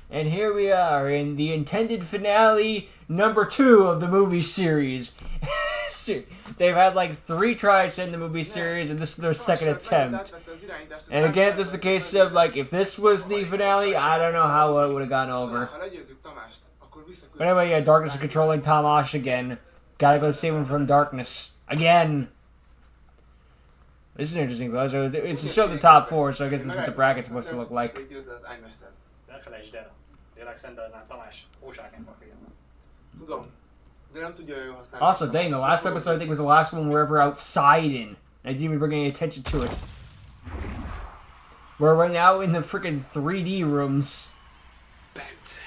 And here we are in the intended finale number 2 of the movie series. They've had like 3 tries to end the movie series, and this is their second attempt. And again, this is the case of, like, if this was the finale, I don't know how it would have gone over. But anyway, yeah, Darkness is controlling Tamash again. Gotta go save him from darkness. Again! This is interesting, though. So it's to show the top 4, so I guess that's what the bracket's supposed to look like. Also, dang, the last episode I think was the last one we're ever outside in. I didn't even bring any attention to it. We're right now in the freaking 3D rooms. Bence,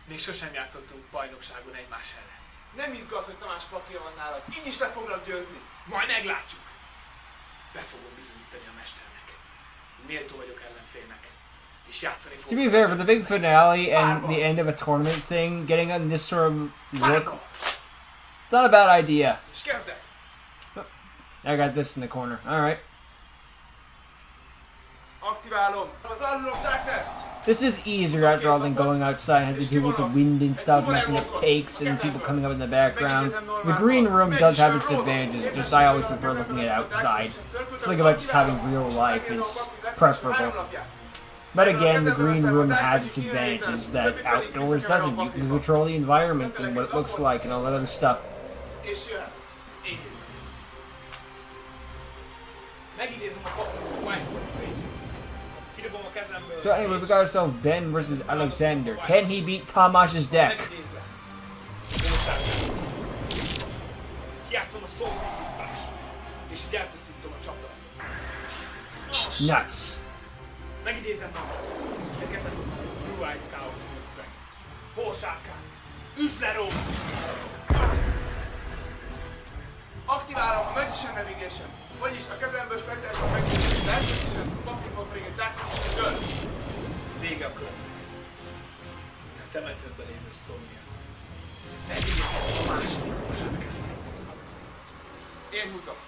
még sosem játszottunk bajnokságon egymás ellen. Nem izgat, hogy Tamás papírja van nálad. Így is le foglak győzni. Majd meglátjuk. Be fogom bizonyítani a mesternek. Méltó vagyok ellenfélnek. És játszani fogok. To be fair, for the big finale and the end of a tournament thing, getting on this sort of look, it's not a bad idea. És kezdek. I got this in the corner. Alright. Aktiválom az Armor of Darkness. This is easier after all than going outside and having to deal with the wind and stuff, messing up takes and people coming up in the background. The green room does have its advantages, just I always prefer looking at outside. Something about just having real life is preferable. But again, the green room has its advantages that outdoors doesn't. You can control the environment and what it looks like and all that other stuff. So anyway, we got ourselves Ben versus Alexander. Can he beat Tamash's deck? Nuts. Aktiválom a Magician Navigation, vagyis a kezemből speciálisan megnyitjuk a Magician, papírból pedig egy Darkness Duel. Vége a kör. De a temetőben lévő sztó miatt. Megidézem a második hozzsákát. Én húzom.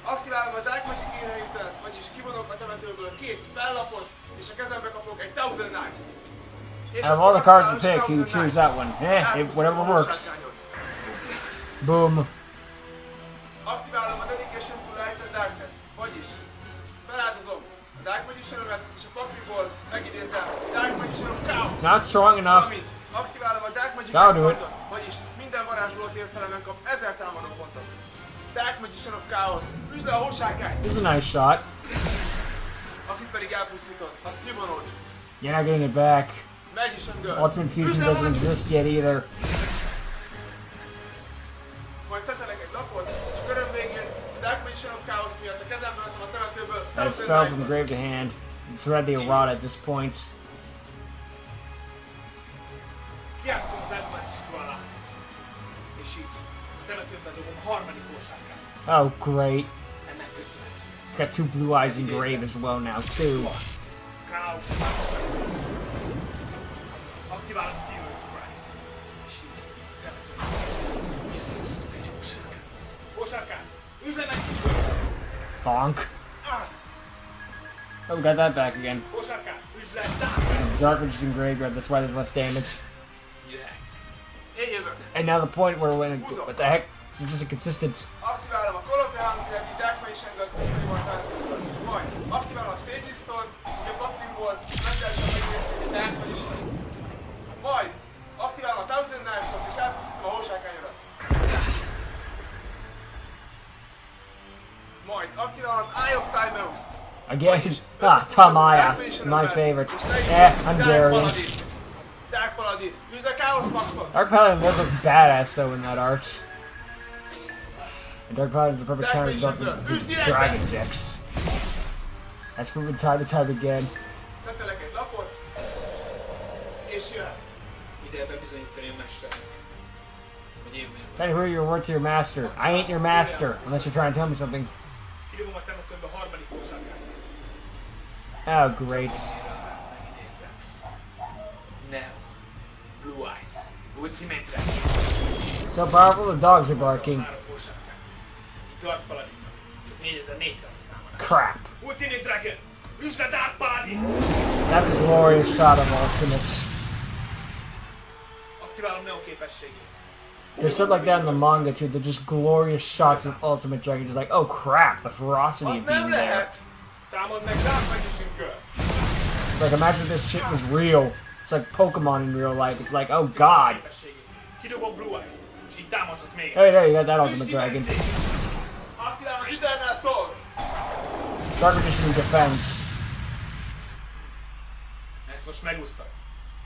Aktiválom a Dark Magic Inheritance, vagyis kivonok a temetőből 2 spelllapot, és a kezembe kapok egy Thousand Knives-t. Out of all the cards to pick, you choose that one. Whatever works. Boom. Aktiválom a Dedication to Light and Darkness, vagyis feláldozom a Dark Magician-ömet, és a papírból megidézem Dark Magician of Chaos. Not strong enough. Valamint aktiválom a Dark Magic pontot, vagyis minden varázsló értelemen kap 1000 támadó pontot. Dark Magician of Chaos, üzd le a hósárkányt! This is a nice shot. Akit pedig elpusztítod, azt kivonod. You're not getting it back. Magician Girl. Ultimate Fusion doesn't exist yet either. Majd szetelek egy lapot, és köröm végén a Dark Magician of Chaos miatt a kezembe veszem a temetőből A spell from grave to hand. It's ready to rot at this point. Kijátszom az Advanced alá. És így a temetőben dobom a harmadik hósárkát. Oh, great. Ennek köszönhető. It's got 2 blue eyes engraved as well now, too. Chaos. Aktiválom Zero Strike. És így a temetőben visszahúzhatok egy hósárkát. Hósárkát! Üzd le meg! Bonk. Oh, we got that back again. Hósárkát! Üzd le! Dark Magician in graveyard, that's why there's less damage. Jöhetsz. Én jövök. And now the point where when what the heck? This is just inconsistent. Aktiválom a Call of the Hand-i Dark Magician-gal visszanyom a temetőből. Majd aktiválom a Sage Stone, hogy a papírból mentálisan megnézni egy Dark Magician. Majd aktiválom a Thousand Knives-ot és elpusztítom a hósárkányodat. Majd aktiválom az Eye of Timeoust. Again? Tamayas, my favorite. I'm Gary. Dark Paladin, use the Chaos Maxot. Dark Paladin does look badass though in that art. And Dark Paladin's the perfect counter to the dragon decks. That's proven time and time again. Szetelek egy lapot, és jöhet. Ide bebizonyítani a mesternek, hogy én vagyok. Tell me who you're worth to your master. I ain't your master, unless you're trying to tell me something. Kidobom a temetőmbe a harmadik hósárkát. Oh, great. Megidézem. Now, Blue Eyes, Ultimate Dragon. So powerful, the dogs are barking. Három hósárkát. Dark Paladinnak, csak 4400 támadás. Crap. Ultimate Dragon, Üsd le Dark Paladin! That's a glorious shot of ultimates. Aktiválom Neo képességét. There's stuff like that in the manga too. They're just glorious shots of Ultimate Dragon. Just like, oh crap, the ferocity Az of nem being there. lehet! Támad meg Dark Magician-kör! Like, imagine if this shit was real. It's like Pokemon in real life. It's like, oh god. Kidobom Blue Eyes, és így támadhat még Hey, there you got that Ultimate Dragon. Aktiválom az Eternal Sword! Dark Magician in defense. Ezt most megúsztad.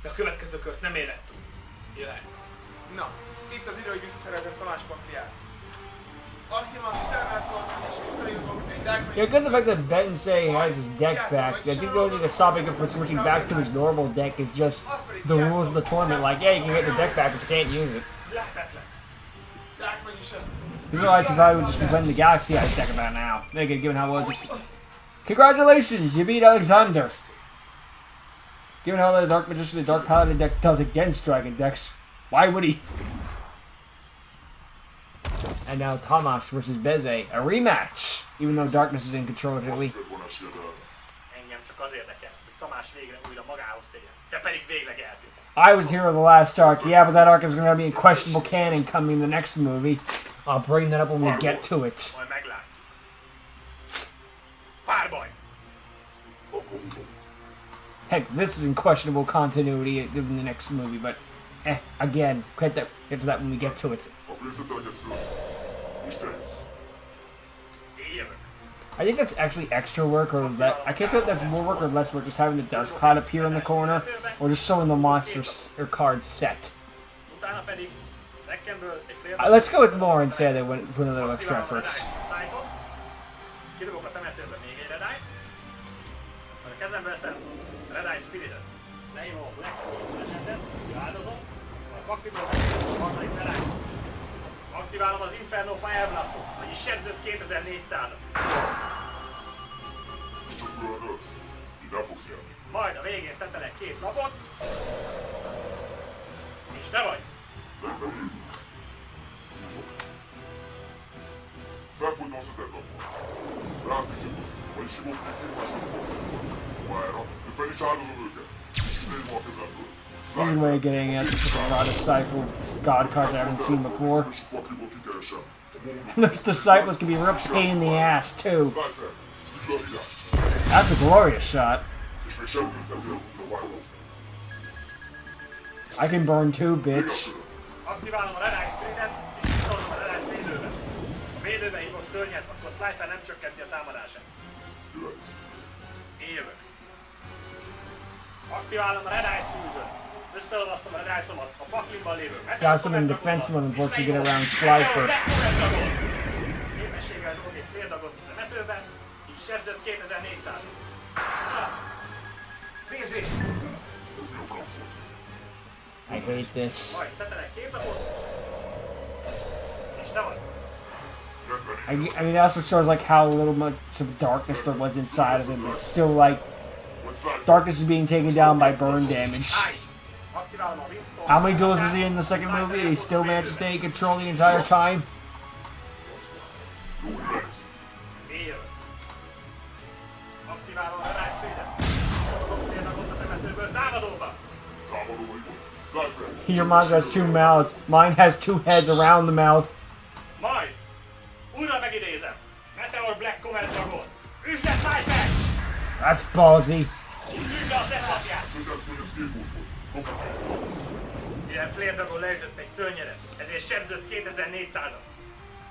De a következő kört nem érettük. Jöhetsz. Na, itt az idő, hogy visszaszerezem Tamás pakliát. Aktiválom az Eternal Sword, és visszajövök egy Dark Magician. Yeah, good the fact that Bensei has his deck back. I think the only thing that's stopping him from switching back to his normal deck is just the rules of the tournament. Like, yeah, you can get the deck back, but you can't use it. Lehetetlen. Dark Magician. You realize he probably would just be playing the Galaxy Eyes deck about now. Again, given how well it's... Congratulations, you beat Alexander! Given how well the Dark Magician and Dark Paladin deck does against Dragon decks, why would he? And now Tamás versus Beze, a rematch! Even though Darkness is in control of Italy. Engem csak az érdekel, hogy Tamás végre újra magához térjen. Te pedig végleg eltűnj. I was here of the last arc, yeah, but that arc is going to be in questionable canon coming in the next movie. I'll bring that up when we get to it. Majd meglátjuk. Párbaj! Heck, this is in questionable continuity in the next movie, but again, get to that when we get to it. I think that's actually extra work, or that I can't tell if that's more work or less work, just having the dust cloud appear in the corner, or just showing the monster or card set. Let's go with more instead and put a little extra efforts. Kidobok a temetőbe még egy Red Ice-t. Majd a kezembe veszem a Red Ice Spiritet. Leívom a Black Stone esetet, áldozom. Majd pakliból megnyomom a harmadik Red Ice-t. Aktiválom az Inferno Fire Blast-ot, vagyis sebződsz 2400-at. Majd a végén szentelek 2 lapot. És te vagy! Felfújtom a szetet rátviszem, vagyis simogatom májára, de fel is áldozom őket. Ismerjük a kezemből. This is a way of getting at a lot of Disciple God cards I haven't seen before. Those Disciples can be a real pain in the ass, too. That's a glorious shot. I can burn too, bitch. Aktiválom a Red Ice Spiritet, és visszahozom a Red Ice védőbe. Ha védőbe hívok szörnyet, akkor Slifer nem csökkenti a támadását. Én jövök. Aktiválom a Red Ice Fusion. Összeolvasztom a Red Ice-omat a paklimban lévő Got something defensive on the board to get around Slifer. Képességgel dobok egy féldagot a temetőben, így sebződsz 2400. Nézzé! I hate this. Majd szetelek 2 lapot, és te vagy. I mean, it also shows like how little much of darkness there was inside of him, but still like darkness is being taken down by burn damage. How many duels was he in the second movie? He still managed to stay in control the entire time. Your monster has 2 mouths. Mine has 2 heads around the mouth. Majd újra megidézem. Meteor Black Comet Dragon. Üsd le Sniper! That's ballsy. Üsd le a szetlapját! Ilyen Flare Dragon leütött egy szörnyedet, ezért sebződsz 2400-at.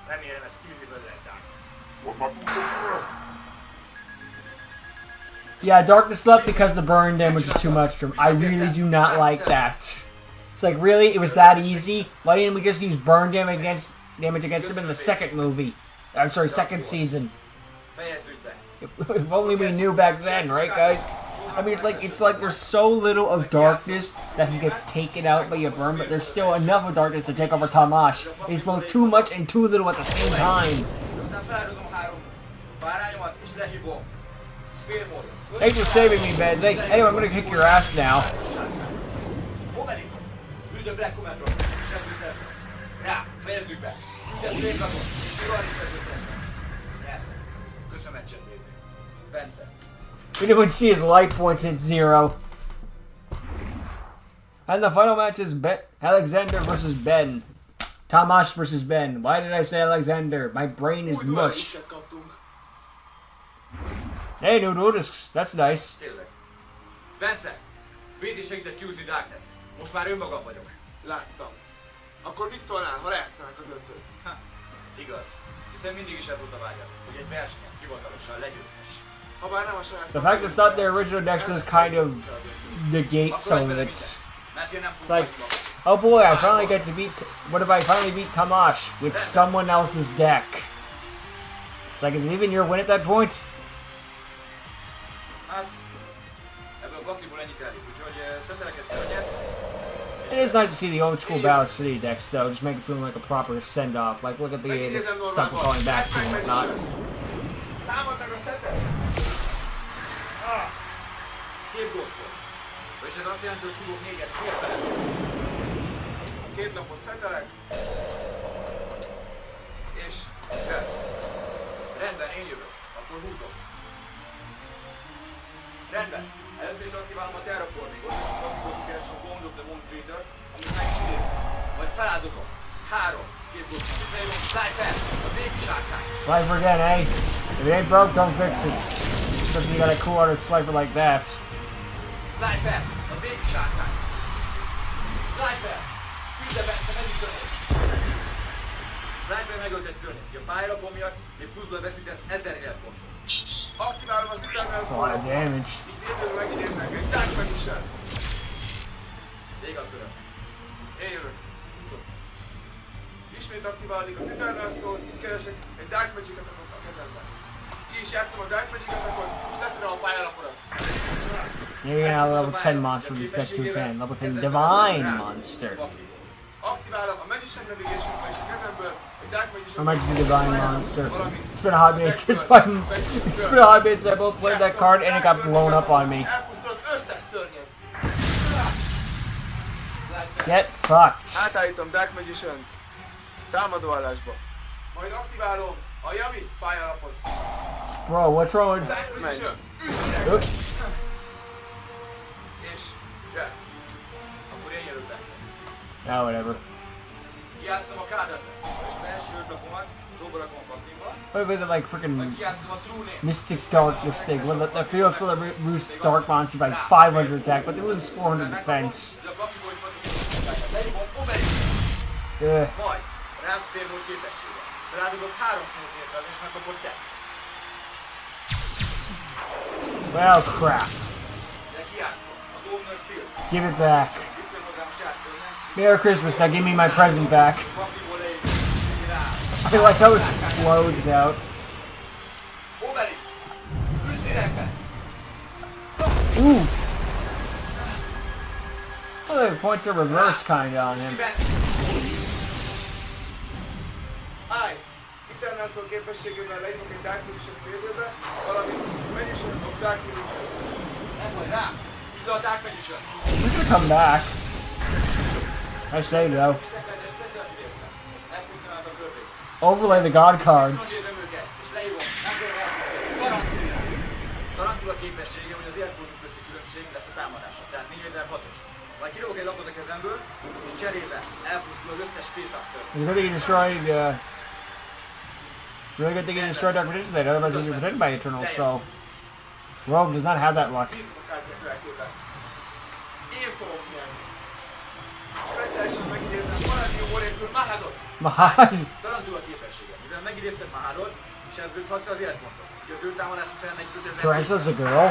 Remélem ez tűzi belőle Darkness-t. Yeah, Darkness left because the burn damage was too much for him. I really do not like that. It's like, really? It was that easy? Why didn't we just use burn damage against him in the second movie? I'm sorry, second season. If only we knew back then, right, guys? I mean, it's like there's so little of darkness that he gets taken out by a burn, but there's still enough of darkness to take over Tamás. It's both too much and too little at the same time. Thanks for saving me, Bez. Hey, anyway, I'm gonna kick your ass now. We didn't see his life points hit 0. And the final match is Alexander versus Ben. Tamás versus Ben. Why did I say Alexander? My brain is mush. Hey, Noodle, that's nice. Tényleg. Bence, BT segített kiúzni Darkness. Most már önmagam vagyok. Láttam. Akkor mit szólnál, ha lejátszanánk a döntőt? Ha, igaz. Hiszen mindig is ez volt a vágya, hogy egy versenyen hivatalosan legyőzhess. Habár nem a saját... The fact it's not the original Nexus kind of negates some of it. Mert én nem It's fogom like, hagyni magam. oh boy, I finally get to beat... What if I finally beat Tamás with someone else's deck? It's like, is it even your win at that point? Hát, ebből a bakliból ennyit elég, úgyhogy szentelek egyszer a nyert. It is nice to see the old school Ballad City decks, though, just make it feel like a proper send-off. Like, look at the stuff we're calling back to and whatnot. Támadnak a szetet! Escape Ghost volt. És ez azt jelenti, hogy hívok négyet, miért felett? A két lapot szetelek. És jöhetsz. Rendben, én jövök. Akkor húzom. Rendben. Először is aktiválom a terraformingot, és akkor keresem a Bond of the Moon Creator, amit meg is idézem. Majd feláldozom. 3. Scapegoat. Visszaírom. Sniper! Az égi sárkány. Slifer again, eh? If it ain't broke, don't fix it. Especially you got a cool-hearted Slifer like that. Sniper! Az égi sárkány. Sniper! Küldje Bence, meg is önök. Sniper megölt egy szörnyet. A pályalapom miatt még pluszból veszítesz 1000 életpontot. Aktiválom az utána That's a lot of damage. így védőről megidéznek egy Dark Magician. Ég a köröm. Én jövök. Ismét aktiválódik az Eternal Soul, itt keresek egy Dark Magic-et a kezemben. Ki is játszom a Dark Magic-et és leszedem a pályalapodat. You're gonna have a level 10 monster from this deck to its hand. Level 10 Divine Monster. Aktiválom a Magician Navigation-ba és a kezemből egy Dark Magician... Or might just be Divine Monster. It's been a hot minute. It's been a hot minute since I both played that card and it got blown up on me. Elpusztul az összes szörnyet. Get fucked. Átállítom Dark Magician-t támadó állásba. Majd aktiválom a Yami pályalapot. Bro, what's wrong with... Dark Magician, Oops. és jöhetsz. Akkor én jövök Bence. Ah, whatever. Kijátszom a kádat lesz. És az első ötlapomat zsóba rakom paklimba. What was it like Majd freaking kijátszom a True Name. Mystic Darkness thing? Where the fields will boost Dark Monster by 500 attack, but they lose 400 defense. Ez a pakliból hogy vagyok egy leívom Obelis. Ugh. Majd rász félmúlt képessége. Rádugok 3 színút értel és megkapod te. Well, crap. De kijátszom. Az Owner Seal. Give it back. Ütöm magam a saját szörnyen. Merry Christmas, now give me my present back. Pakliból leírom. Rá. I like how it explodes out. Obelis. Üsd direktbe. Ooh. Oh, the points are reversed kinda on him. Állj! Eternal Soul képességével leírok egy Dark Magician félbőbe, valamint Magician of Dark Magician. Nem vagy rá. Üsd a Dark Magician. He's gonna come back. I say though. És neked egy speciális részlet. Most elpusztulnád a körbét. Overlay the god cards. Megnézem őket, és leírom. Nem kell elpusztulni. Garantírál. Garantúl a képessége, hogy az életpontok közti különbség lesz a támadása. Tehát 4006-os. Majd kirúgok egy lapot a kezemből, és cserébe elpusztul az összes face-up szörny. It's good that you destroyed, it's really good thing you destroyed Dark Magician there, otherwise you'd be protected by Eternal, so... Rogue does not have that luck. Bízom a kártyák lelkében. Én fogom nyerni. Speciálisan megidézem Paladin Warrior Mahadot. Mahad! Garantúl a képessége, mivel megidézted Mahadot, és ebből hatsz az életpontot. Ugye az ő támadása felmegy 5000. Tarantula's a girl?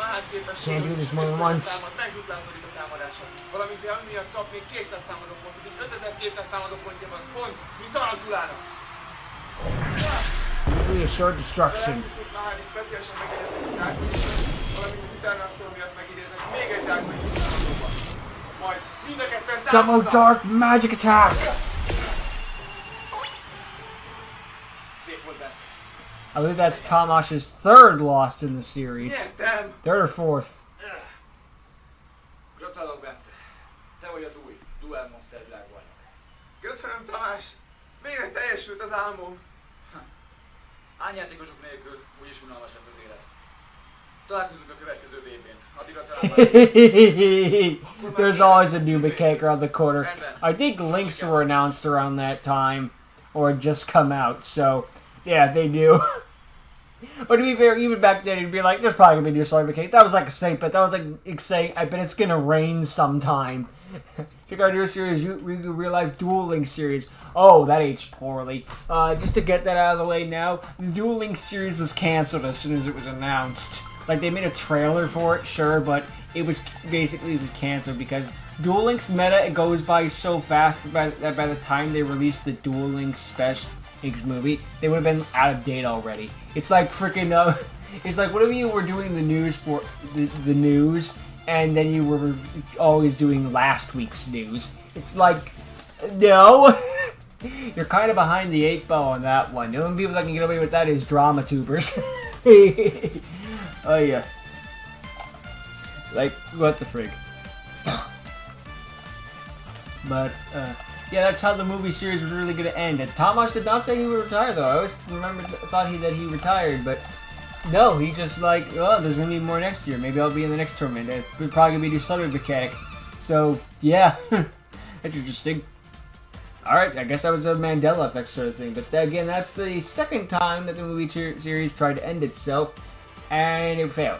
Mahad képessége. Can't do this more than once. Megduplázódik a támadása. Valamint ami miatt kap még 200 támadó pontot, így 5200 támadó pontja van, pont, mint Tarantulának. Usually a short destruction. Elpusztult Mahad, így speciálisan megidézem egy Dark Magician, valamint az Eternal Soul miatt megidézem még egy Dark Magician támadóban. Majd mind a ketten Double támadnak. Dark Magic Attack! Szép volt, Bence. I believe that's Tamás's third loss in the series. Nyertem! Third or fourth. Gratulálok, Bence. Te vagy az új Duel Monster világbajnok. Köszönöm, Tamás! Végre teljesült az álmom! Árnyjátékosok nélkül úgyis unalmas lesz az élet. Találkozunk a következő VB-n. Addigra talán There's always a new mechanic around the corner. I think links were announced around that time, or had just come out, so yeah, they do. But to be fair, even back then, you'd be like, there's probably gonna be a new Slime mechanic. That was like a Saint, but that was like saying, I bet it's gonna rain sometime. Check our new series, Real Life Duel Link series. Oh, that aged poorly. Just to get that out of the way now, the Duel Link series was canceled as soon as it was announced. Like, they made a trailer for it, sure, but it was basically canceled because Duel Link's meta, it goes by so fast that by the time they released the Duel Link Special movie, they would have been out of date already. It's like freaking, it's like whatever you were doing the news for, the news, and then you were always doing last week's news. It's like, no. You're kind of behind the 8 ball on that one. The only people that can get away with that is drama tubers. Oh yeah. Like, what the frig. But, yeah, that's how the movie series was really going to end. And Tamash did not say he would retire, though. I always thought that he retired, but no, he just like, oh, there's going to be more next year. Maybe I'll be in the next tournament. We're probably going to be the Southern mechanic. So, yeah. That's interesting. Alright, I guess that was a Mandela effect sort of thing. But again, that's the second time that the movie series tried to end itself. And it failed.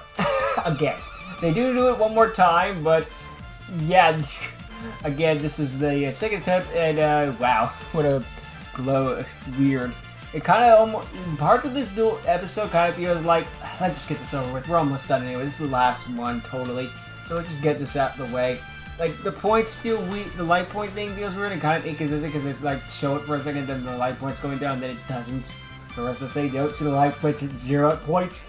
Again. They do it one more time, but yeah. Again, this is the second attempt, and wow, what a weird. It kind of almost, parts of this dual episode kind of feels like, let's just get this over with. We're almost done anyway. This is the last one, totally. So let's just get this out of the way. Like, the points feel weird, the light point thing feels weird and kind of inconsistent because it's like, show it for a second, then the light point's going down, then it doesn't. The rest of the thing, you don't see the light points at 0 points.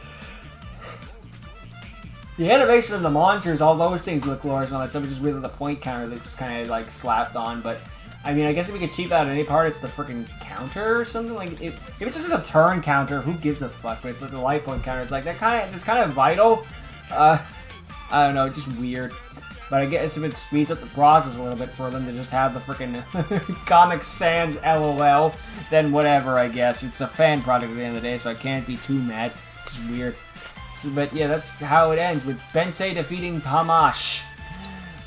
The animation of the monsters, all those things look glorious and all that stuff, it's just really the point counter that's kind of like slapped on, but I mean, I guess if we could cheap out any part, it's the freaking counter or something. Like, if it's just a turn counter, who gives a fuck? But it's like the light point counter. It's like, it's kind of vital. I don't know, just weird. But I guess if it speeds up the process a little bit for them to just have the freaking Comic Sans LOL, then whatever, I guess. It's a fan product at the end of the day, so I can't be too mad. It's weird. But yeah, that's how it ends, with Bensei defeating Tamash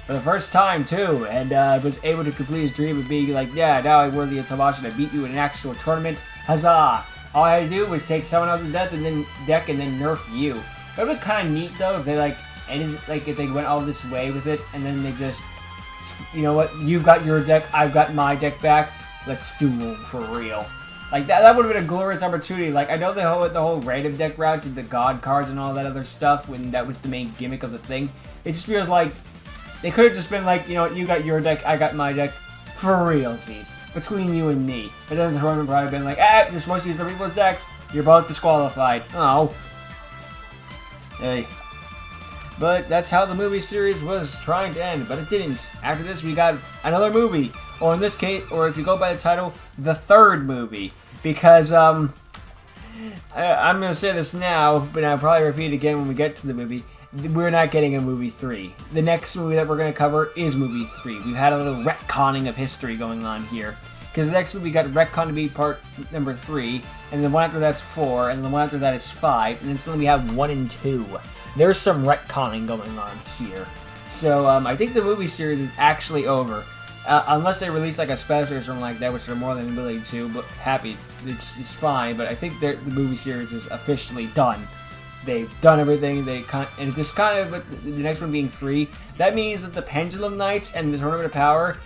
for the first time too, and was able to complete his dream of being like, yeah, now I'm worthy of Tamash and I beat you in an actual tournament. Huzzah! All I had to do was take someone else's deck and then nerf you. It would be kind of neat though if they like ended, like if they went all this way with it and then they just, you know what, you've got your deck, I've got my deck back, let's duel for real. Like, that would have been a glorious opportunity. Like, I know the whole random deck routes and the god cards and all that other stuff, when that was the main gimmick of the thing. It just feels like they could have just been like, you know, you got your deck, I got my deck, for realsies, between you and me. But then the tournament probably been like, you're supposed to use the people's decks, you're both disqualified. Oh. Hey. But that's how the movie series was trying to end, but it didn't. After this, we got another movie. Or in this case, or if you go by the title, the third movie. Because, I'm going to say this now, but I'll probably repeat it again when we get to the movie. We're not getting a movie 3. The next movie that we're going to cover is movie 3. We've had a little retconning of history going on here. Because the next movie got retcon to be part number 3, and the one after that's 4, and the one after that is 5, and then suddenly we have 1 and 2. There's some retconning going on here. So, I think the movie series is actually over. Unless they release like a special or something like that, which they're more than willing to, but happy, it's fine. But I think the movie series is officially done. They've done everything. And this kind of, the next one being 3, that means that the Pendulum Knights and the Tournament of Power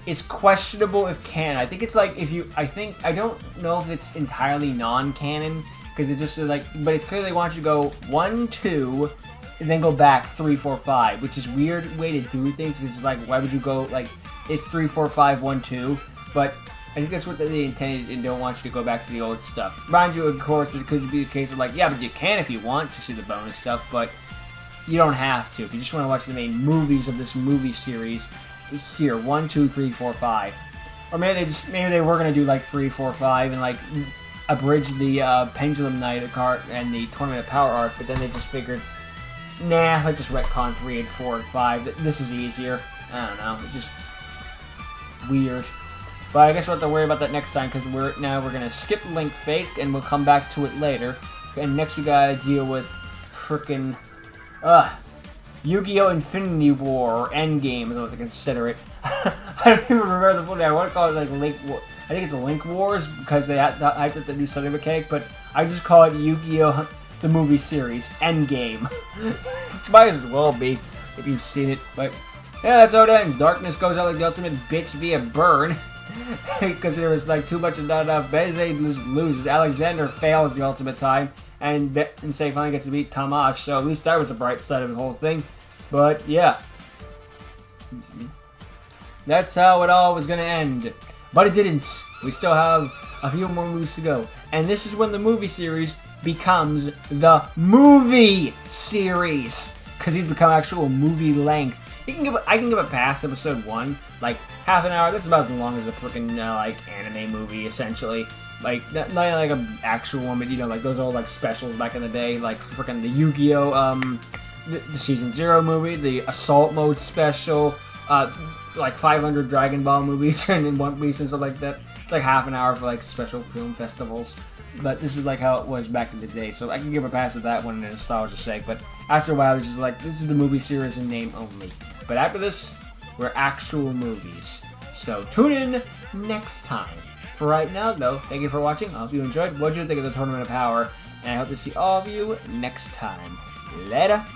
is questionable if canon. I think it's like I don't know if it's entirely non-canon because it's just like, but it's clear they want you to go 1, 2. And then go back 3, 4, 5, which is a weird way to do things. It's like, why would you go like it's 3, 4, 5, 1, 2? But I think that's what they intended and don't want you to go back to the old stuff. Mind you, of course, it could be a case of like, yeah, but you can if you want to see the bonus stuff, but you don't have to. If you just want to watch the main movies of this movie series, here 1, 2, 3, 4, 5, or maybe they were gonna do like 3, 4, 5 and like abridge the Pendulum Knight card and the Tournament of Power arc, but then they just figured, nah, let's just retcon 3 and 4 and 5. This is easier. I don't know. It's just weird. But I guess we'll have to worry about that next time because we're gonna skip Link Fates and we'll come back to it later. And next we gotta deal with frickin' Yu-Gi-Oh! Infinity War or Endgame is what they consider it. I don't even remember the full name. I want to call it like Link War. I think it's Link Wars because they have to do Son of a Cake, but I just call it Yu-Gi-Oh! The movie series Endgame. Might as well be if you've seen it. But yeah, that's how it ends. Darkness goes out like the ultimate bitch via burn. Because there was like too much of that Beze loses. Alexander fails the ultimate time. And Say finally gets to beat Tamash. So at least that was a bright side of the whole thing. But yeah. That's how it all was going to end. But it didn't. We still have a few more movies to go. And this is when the movie series becomes the movie series. Because he's become actual movie length. I can give it past episode 1, like half an hour. That's about as long as a freaking like anime movie, essentially. Like not like an actual one, but you know, like those old like specials back in the day, like freaking the Yu-Gi-Oh, the Season 0 movie, the Assault Mode special, like 500 Dragon Ball movies and in One Piece and stuff like that. It's like half an hour for like special film festivals. But this is like how it was back in the day, so I can give a pass to that one in nostalgia's sake. But after a while, this is the movie series in name only. But after this, we're actual movies. So tune in next time. For right now, though, thank you for watching. I hope you enjoyed. What did you think of the Tournament of Power? And I hope to see all of you next time. Later.